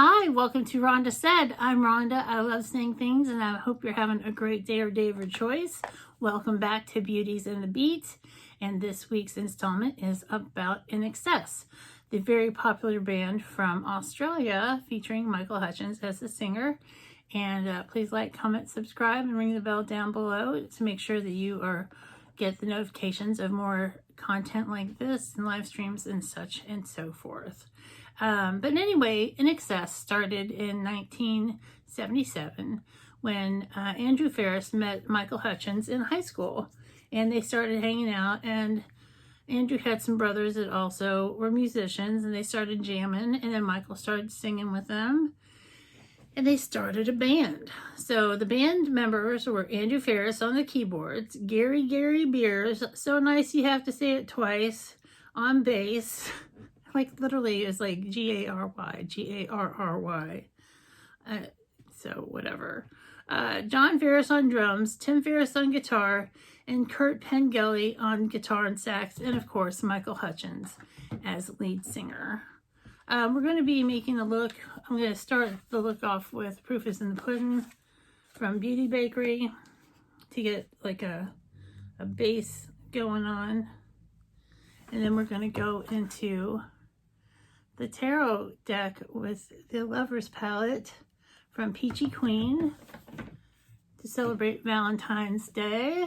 Hi, welcome to Rhonda Said. I'm Rhonda. I love saying things and I hope you're having a great day or day of your choice. Welcome back to Beauties and the Beat. And this week's installment is about INXS, the very popular band from Australia featuring Michael Hutchence as the singer. And please like, comment, subscribe, and ring the bell down below to make sure that you get the notifications of more content like this and live streams and such and so forth. But anyway, INXS started in 1977 when Andrew Ferris met Michael Hutchence in high school, and they started hanging out, and Andrew had some brothers that also were musicians, and they started jamming, and then Michael started singing with them, and they started a band. So the band members were Andrew Ferris on the keyboards, Gary Beers, so nice you have to say it twice, on bass. Like literally it's like G-A-R-Y. So whatever. John Ferris on drums, Tim Ferris on guitar, and Kurt Pengelly on guitar and sax, and of course Michael Hutchence as lead singer. We're going to be making a look. I'm going to start the look off with Proof is in the Pudding from Beauty Bakery to get like a base going on. And then we're going to go into the tarot deck with the Lover's Palette from Peachy Queen to celebrate Valentine's Day.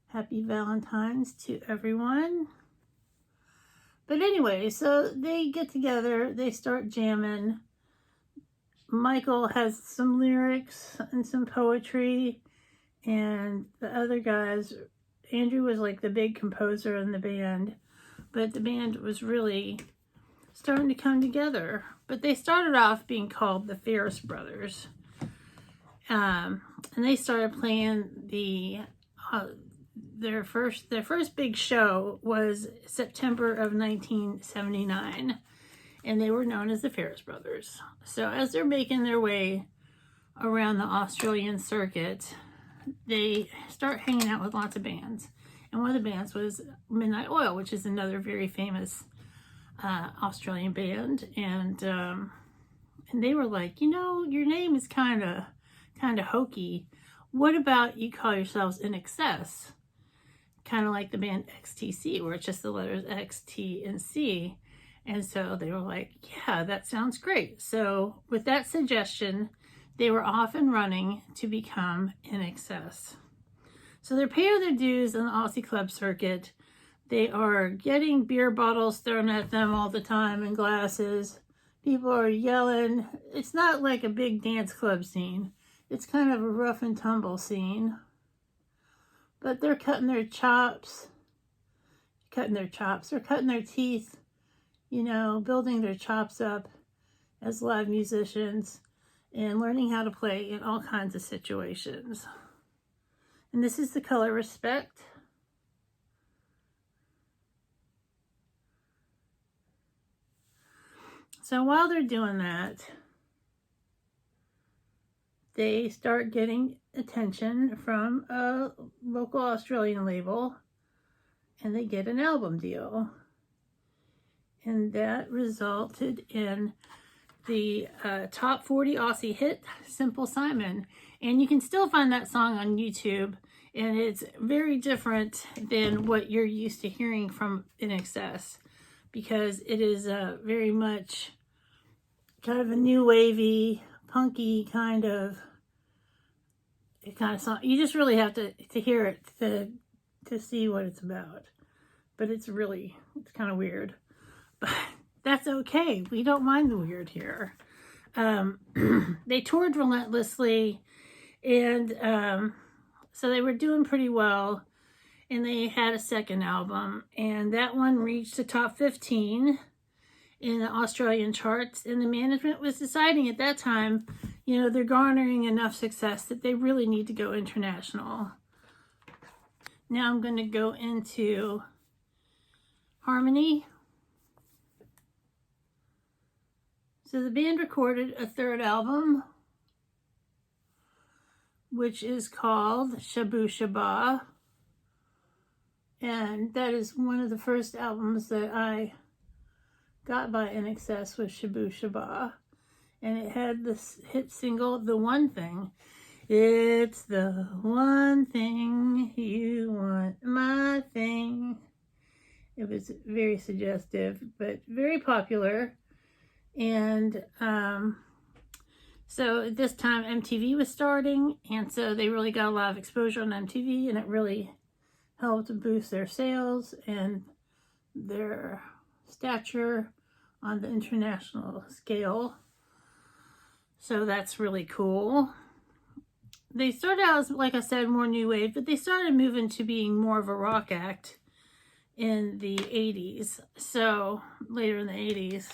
Happy Valentine's to everyone. But anyway, so they get together, they start jamming. Michael has some lyrics and some poetry, and the other guys, Andrew was like the big composer in the band. But the band was really starting to come together. But they started off being called the Ferris Brothers. And they started playing their first big show was September of 1979. And they were known as the Ferris Brothers. So as they're making their way around the Australian circuit, they start hanging out with lots of bands. And one of the bands was Midnight Oil, which is another very famous Australian band. And they were like, you know, your name is kind of hokey. What about you call yourselves INXS? Kind of like the band XTC, where it's just the letters X, T, and C. And so they were like, yeah, that sounds great. So with that suggestion, they were off and running to become INXS. So they're paying their dues on the Aussie club circuit. They are getting beer bottles thrown at them all the time and glasses. People are yelling. It's not like a big dance club scene. It's kind of a rough and tumble scene. But they're cutting their chops. They're cutting their teeth, you know, building their chops up as live musicians and learning how to play in all kinds of situations. And this is the color Respect. So while they're doing that, they start getting attention from a local Australian label, and they get an album deal. And that resulted in the top 40 Aussie hit, Simple Simon. And you can still find that song on YouTube, and it's very different than what you're used to hearing from INXS, because it is very much kind of a new wavy, punky kind of song. You just really have to hear it to see what it's about. But it's kind of weird. But that's okay. We don't mind the weird here. They toured relentlessly, and so they were doing pretty well, and they had a second album, and that one reached the top 15 in the Australian charts, and the management was deciding at that time, you know, they're garnering enough success that they really need to go international. Now I'm going to go into Harmony. So the band recorded a third album, which is called Shibu Shuba. And that is one of the first albums that I got by INXS with Shibu Shuba. And it had this hit single, The One Thing. It's the one thing you want, my thing. It was very suggestive, but very popular. And so at this time, MTV was starting, and so they really got a lot of exposure on MTV, and it really helped boost their sales and their stature on the international scale. So that's really cool. They started out as, like I said, more new wave, but they started moving to being more of a rock act in the 80s. So later in the 80s.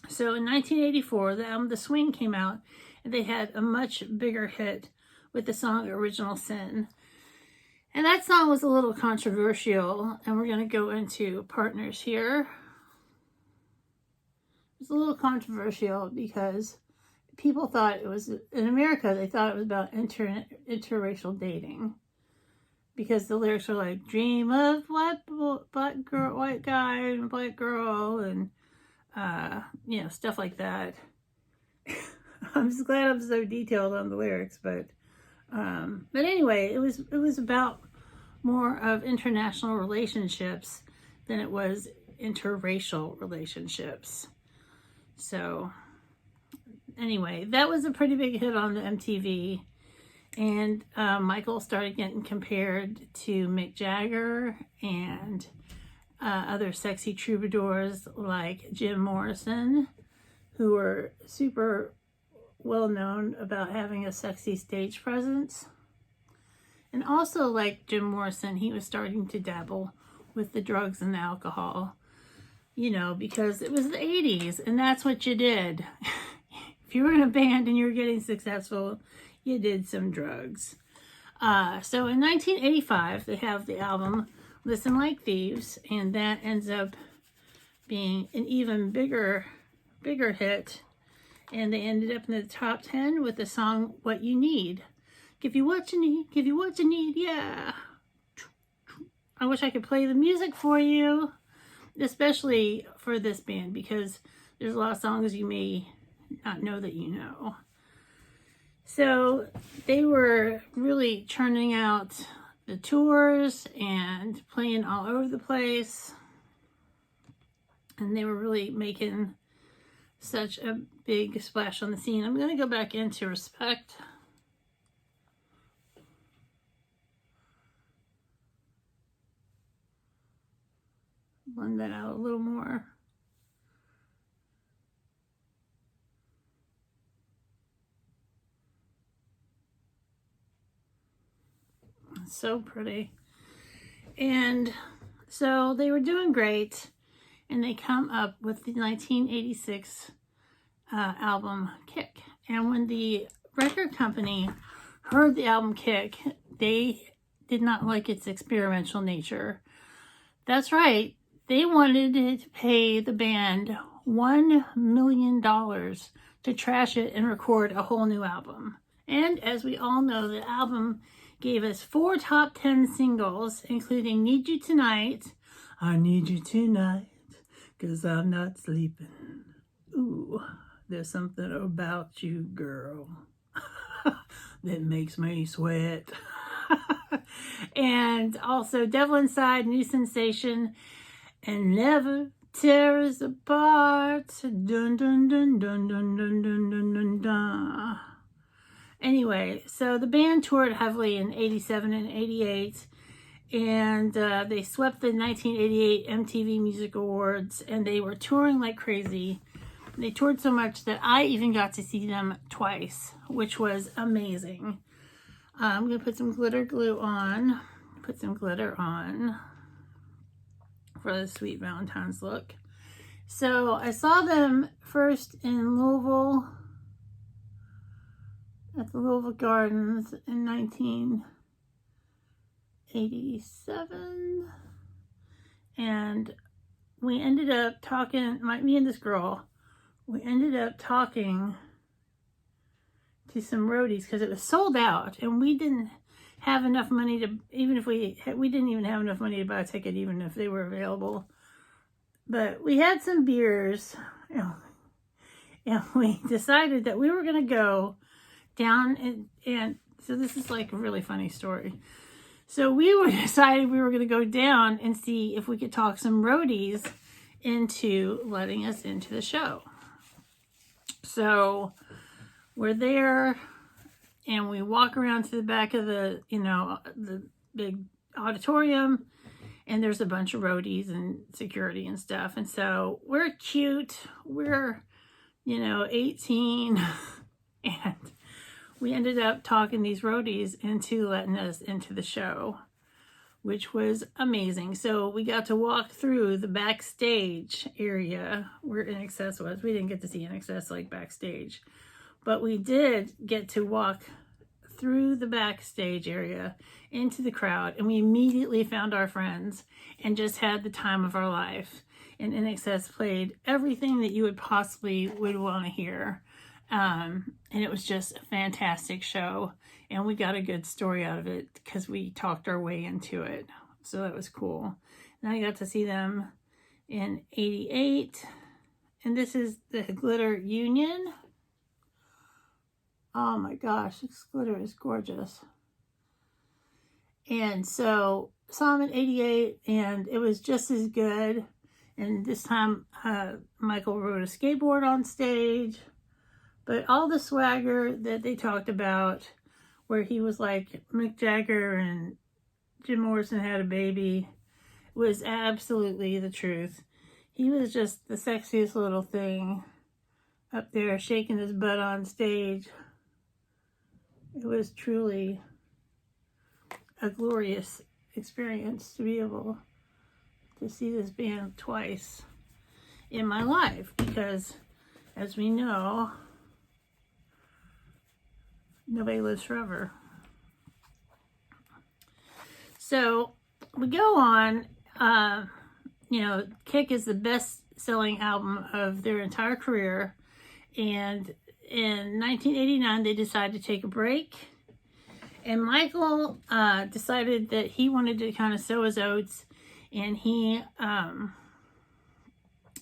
So in 1984, the album The Swing came out, and they had a much bigger hit with the song Original Sin. And that song was a little controversial, and we're going to go into partners here. It's a little controversial because people thought it was, in America, they thought it was about interracial dating. Because the lyrics were like, dream of black girl, white guy, and black girl, and, you know, stuff like that. I'm just glad I'm so detailed on the lyrics, but anyway, it was about more of international relationships than it was interracial relationships. So anyway, that was a pretty big hit on the MTV. And Michael started getting compared to Mick Jagger and other sexy troubadours like Jim Morrison, who were super well known about having a sexy stage presence. And also, like Jim Morrison, he was starting to dabble with the drugs and the alcohol, you know, because it was the 80s and that's what you did. If you were in a band and you were getting successful, you did some drugs. So in 1985, they have the album Listen Like Thieves, and that ends up being an even bigger hit. And they ended up in the top 10 with the song What You Need. Give you what you need, give you what you need, yeah. I wish I could play the music for you, especially for this band, because there's a lot of songs you may not know that you know. So they were really churning out the tours and playing all over the place. And they were really making such a big splash on the scene. I'm going to go back into Respect. Blend that out a little more. So pretty. And so they were doing great, and they come up with the 1986 album Kick. And when the record company heard the album Kick, they did not like its experimental nature. That's right, they wanted to pay the band $1 million to trash it and record a whole new album. And as we all know, the album gave us 4 top 10 singles, including Need You Tonight, I Need You Tonight, 'cause I'm not sleeping. Ooh, there's something about you, girl, that makes me sweat. And also Devil Inside, New Sensation, and Never Tear Us Apart. Dun dun dun dun dun dun dun dun dun dun. Anyway, so the band toured heavily in 87 and 88, and they swept the 1988 MTV Music Awards, and they were touring like crazy. They toured so much that I even got to see them twice, which was amazing. I'm going to put some glitter glue on, put some glitter on for the sweet Valentine's look. So I saw them first in Louisville, at the Louisville Gardens in 1987, and we ended up talking, me and this girl, we ended up talking to some roadies because it was sold out, and we didn't have enough money to, even if we didn't even have enough money to buy a ticket, even if they were available. But we had some beers, and we decided that we were going to go down, and so this is like a really funny story. So we decided we were going to go down and see if we could talk some roadies into letting us into the show. So we're there, and we walk around to the back of the, the big auditorium, and there's a bunch of roadies and security and stuff. And so we're cute. We're, 18, and we ended up talking these roadies into letting us into the show, which was amazing. So we got to walk through the backstage area where INXS was. We didn't get to see INXS like backstage, but we did get to walk through the backstage area into the crowd, and we immediately found our friends and just had the time of our life. And INXS played everything that you would possibly want to hear. And it was just a fantastic show, and we got a good story out of it because we talked our way into it. So that was cool. And I got to see them in '88, and this is the Glitter Union. Oh my gosh, this glitter is gorgeous. And so saw them in '88, and it was just as good. And this time Michael rode a skateboard on stage. But all the swagger that they talked about, where he was like Mick Jagger and Jim Morrison had a baby, was absolutely the truth. He was just the sexiest little thing up there shaking his butt on stage. It was truly a glorious experience to be able to see this band twice in my life, because as we know, nobody lives forever. So we go on, Kick is the best-selling album of their entire career, and in 1989 they decided to take a break, and Michael decided that he wanted to kind of sow his oats, and he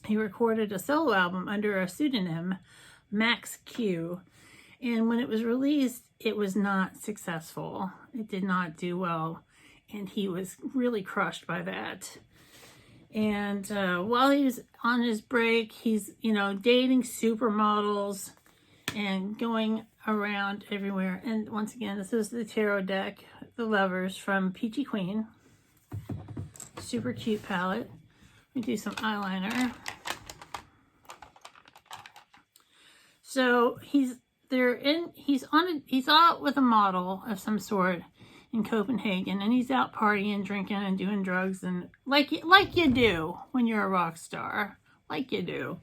recorded a solo album under a pseudonym, MaxQ. And when it was released, it was not successful. It did not do well, and he was really crushed by that. And while he was on his break, he's, dating supermodels and going around everywhere. And once again, this is the tarot deck, the Lovers from Peachy Queen. Super cute palette. Let me do some eyeliner. So he's out with a model of some sort in Copenhagen, and he's out partying, drinking, and doing drugs, and like you do when you're a rock star, like you do.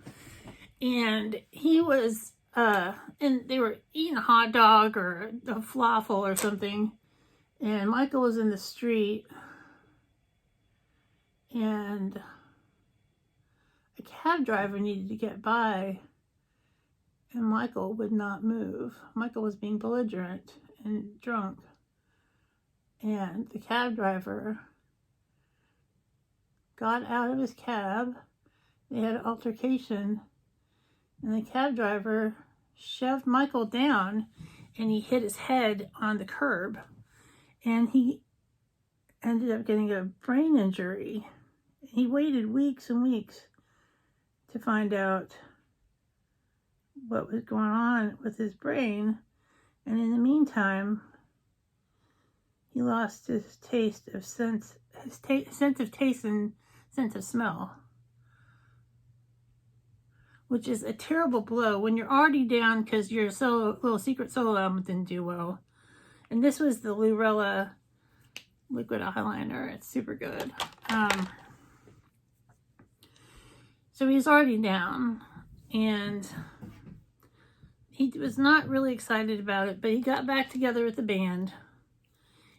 And he was, and they were eating a hot dog or a falafel or something, and Michael was in the street, and a cab driver needed to get by, and Michael would not move. Michael was being belligerent and drunk. And the cab driver got out of his cab. They had an altercation. And the cab driver shoved Michael down, and he hit his head on the curb. And he ended up getting a brain injury. He waited weeks and weeks to find out what was going on with his brain, and in the meantime he lost his sense of taste and sense of smell, which is a terrible blow when you're already down because your little secret solo album didn't do well. And this was the Lurella liquid eyeliner. It's super good. So he's already down, and he was not really excited about it, but he got back together with the band,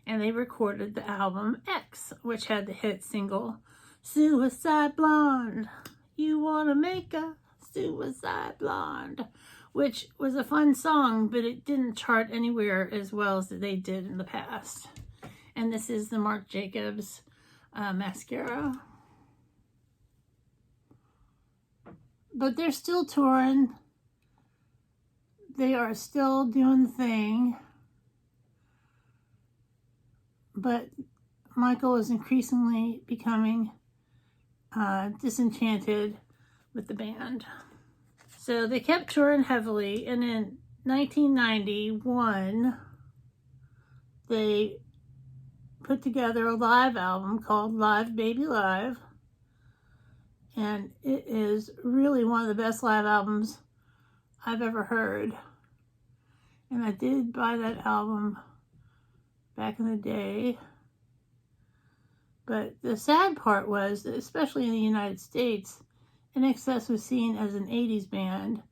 and they recorded the album X, which had the hit single, Suicide Blonde. You wanna make a suicide blonde, which was a fun song, but it didn't chart anywhere as well as they did in the past. And this is the Marc Jacobs mascara. But they're still touring. They are still doing the thing. But Michael is increasingly becoming disenchanted with the band. So they kept touring heavily, and in 1991, they put together a live album called Live Baby Live, and it is really one of the best live albums I've ever heard. And I did buy that album back in the day. But the sad part was that, especially in the United States, INXS was seen as an 80s band.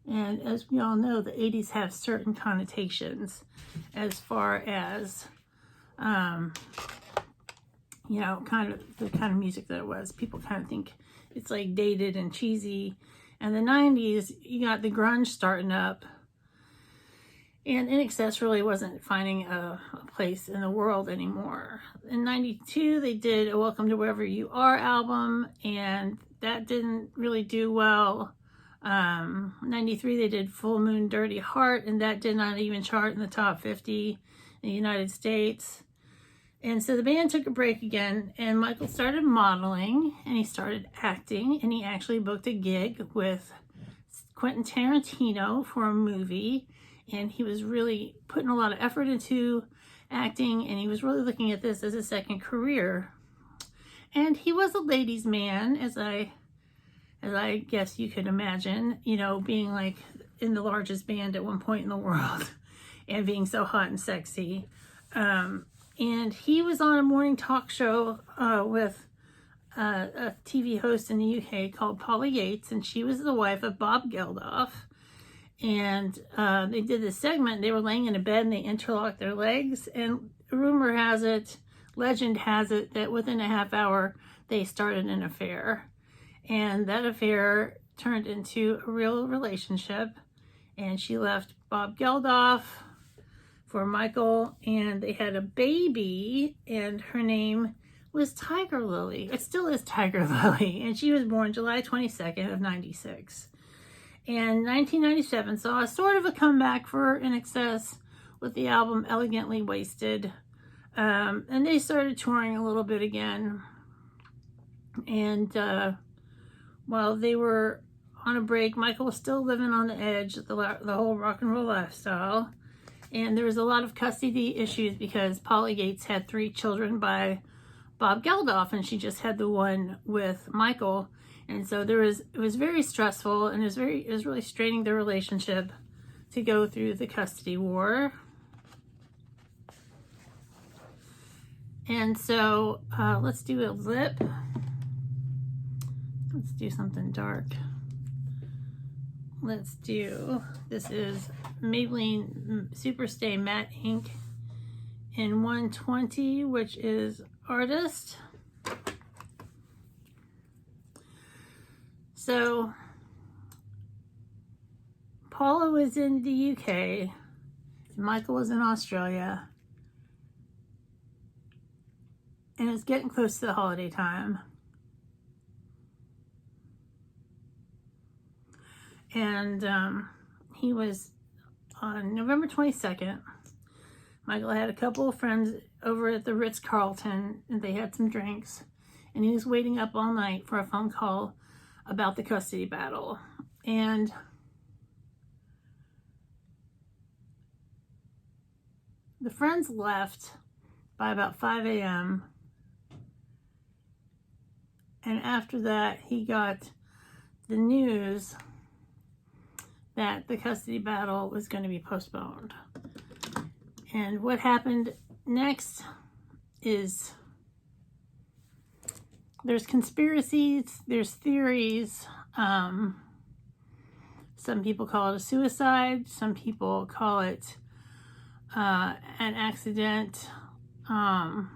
And as we all know, the 80s have certain connotations as far as, you know, kind of the kind of music that it was. People kind of think it's like dated and cheesy. And the 90s, you got the grunge starting up. And INXS really wasn't finding a place in the world anymore. In 92, they did a Welcome to Wherever You Are album, and that didn't really do well. 93, they did Full Moon Dirty Heart, and that did not even chart in the top 50 in the United States. And so the band took a break again, and Michael started modeling, and he started acting, and he actually booked a gig with Quentin Tarantino for a movie. And he was really putting a lot of effort into acting, and he was really looking at this as a second career. And he was a ladies' man, as I guess you could imagine, you know, being like in the largest band at one point in the world and being so hot and sexy. And he was on a morning talk show with a TV host in the UK called Paula Yates, and she was the wife of Bob Geldof. And they did this segment. They were laying in a bed and they interlocked their legs. And rumor has it, legend has it, that within a half hour they started an affair. And that affair turned into a real relationship. And she left Bob Geldof for Michael. And they had a baby. And her name was Tiger Lily. It still is Tiger Lily. And she was born July 22nd of 96. And 1997 saw a sort of a comeback for INXS with the album Elegantly Wasted. And they started touring a little bit again. And while they were on a break, Michael was still living on the edge of the whole rock and roll lifestyle. And there was a lot of custody issues because Paula Yates had 3 children by Bob Geldof, and she just had the one with Michael. And so it was very stressful, and it was really straining their relationship to go through the custody war. And so let's do a lip. Let's do something dark. This is Maybelline Superstay Matte Ink in 120, which is Artist. So, Paula was in the UK, Michael was in Australia, and it's getting close to the holiday time. And he was on November 22nd. Michael had a couple of friends over at the Ritz-Carlton, and they had some drinks, and he was waiting up all night for a phone call about the custody battle. And the friends left by about 5 a.m. And after that, he got the news that the custody battle was going to be postponed. And what happened next is there's conspiracies, there's theories. Some people call it a suicide. Some people call it an accident from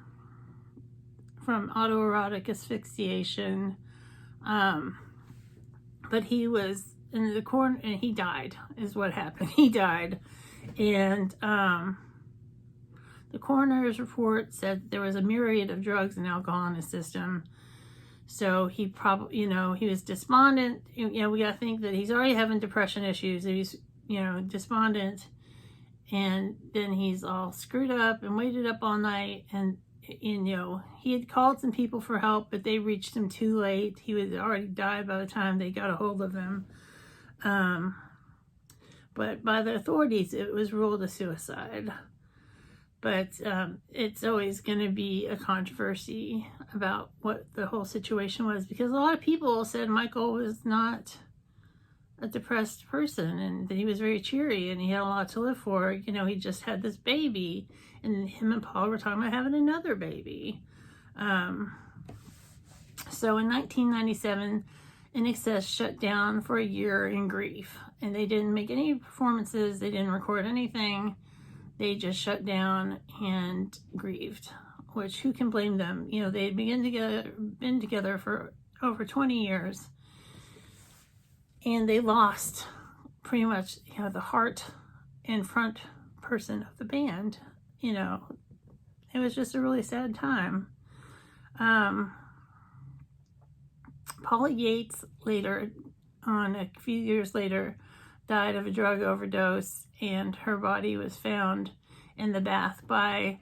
autoerotic asphyxiation. But he was in the corner and he died, is what happened. He died. And the coroner's report said there was a myriad of drugs and alcohol in his system. So he probably, he was despondent. We got to think that he's already having depression issues. He's, despondent. And then he's all screwed up and waited up all night. And, he had called some people for help, but they reached him too late. He was already died by the time they got a hold of him. But by the authorities, it was ruled a suicide. But it's always going to be a controversy about what the whole situation was, because a lot of people said Michael was not a depressed person and that he was very cheery and he had a lot to live for. He just had this baby, and him and Paul were talking about having another baby. So in 1997, INXS shut down for a year in grief, and they didn't make any performances. They didn't record anything. They just shut down and grieved, which who can blame them? They had been together for over 20 years, and they lost pretty much, the heart and front person of the band. It was just a really sad time. Paula Yates later, a few years later, died of a drug overdose, and her body was found in the bath by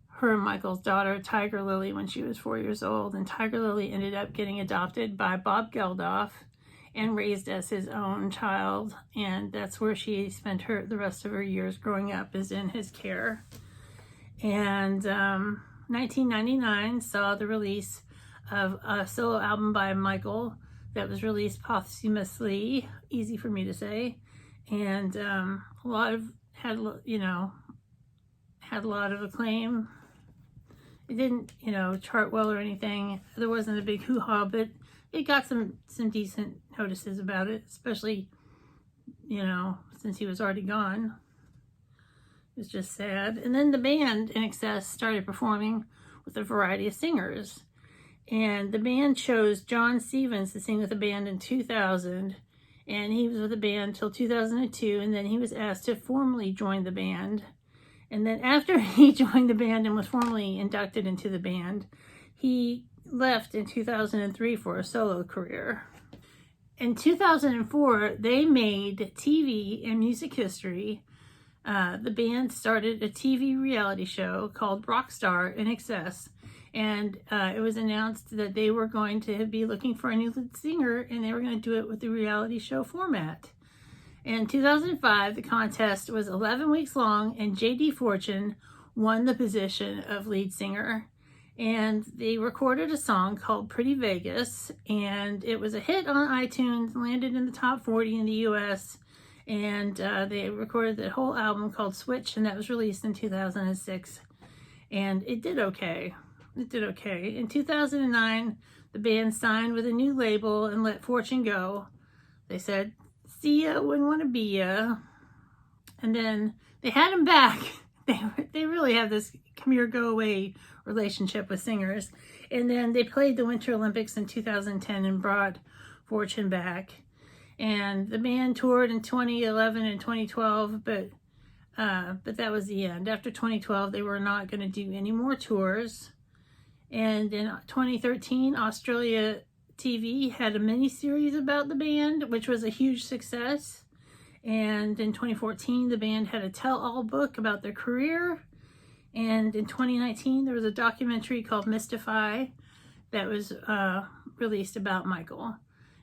her and Michael's daughter, Tiger Lily, when she was 4 years old. And Tiger Lily ended up getting adopted by Bob Geldof and raised as his own child. And that's where she spent the rest of her years growing up, is in his care. And 1999 saw the release of a solo album by Michael that was released posthumously, easy for me to say, and had a lot of acclaim. It didn't, chart well or anything. There wasn't a big hoo-ha, but it got some decent notices about it, especially, since he was already gone. It was just sad. And then the band, INXS, started performing with a variety of singers. And the band chose John Stevens to sing with the band in 2000. And he was with the band till 2002. And then he was asked to formally join the band. And then after he joined the band and was formally inducted into the band, he left in 2003 for a solo career. In 2004, they made TV and music history. The band started a TV reality show called Rockstar INXS, and it was announced that they were going to be looking for a new lead singer, and they were going to do it with the reality show format. In 2005, the contest was 11 weeks long, and J.D. Fortune won the position of lead singer. And they recorded a song called Pretty Vegas, and it was a hit on iTunes, landed in the top 40 in the U.S., and they recorded the whole album called Switch, and that was released in 2006, and it did okay. In 2009, the band signed with a new label and let Fortune go. They said, "See ya, wouldn't want to be ya." And then they had him back. They really have this come here, go away relationship with singers. And then they played the Winter Olympics in 2010 and brought Fortune back. And the band toured in 2011 and 2012, but that was the end. After 2012, they were not going to do any more tours. And in 2013, Australia TV had a mini-series about the band, which was a huge success. And in 2014, the band had a tell-all book about their career. And in 2019, there was a documentary called Mystify that was released about Michael.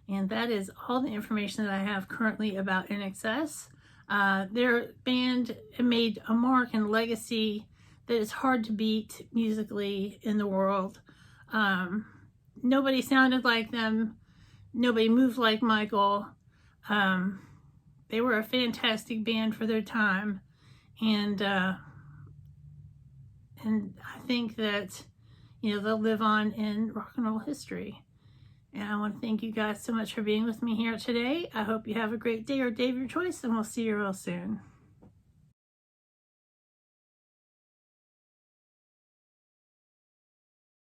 And that is all the information that I have currently about INXS. Their band made a mark and legacy that is hard to beat musically in the world. Nobody sounded like them. Nobody moved like Michael. They were a fantastic band for their time. And I think that, they'll live on in rock and roll history. And I want to thank you guys so much for being with me here today. I hope you have a great day or day of your choice, and we'll see you real soon.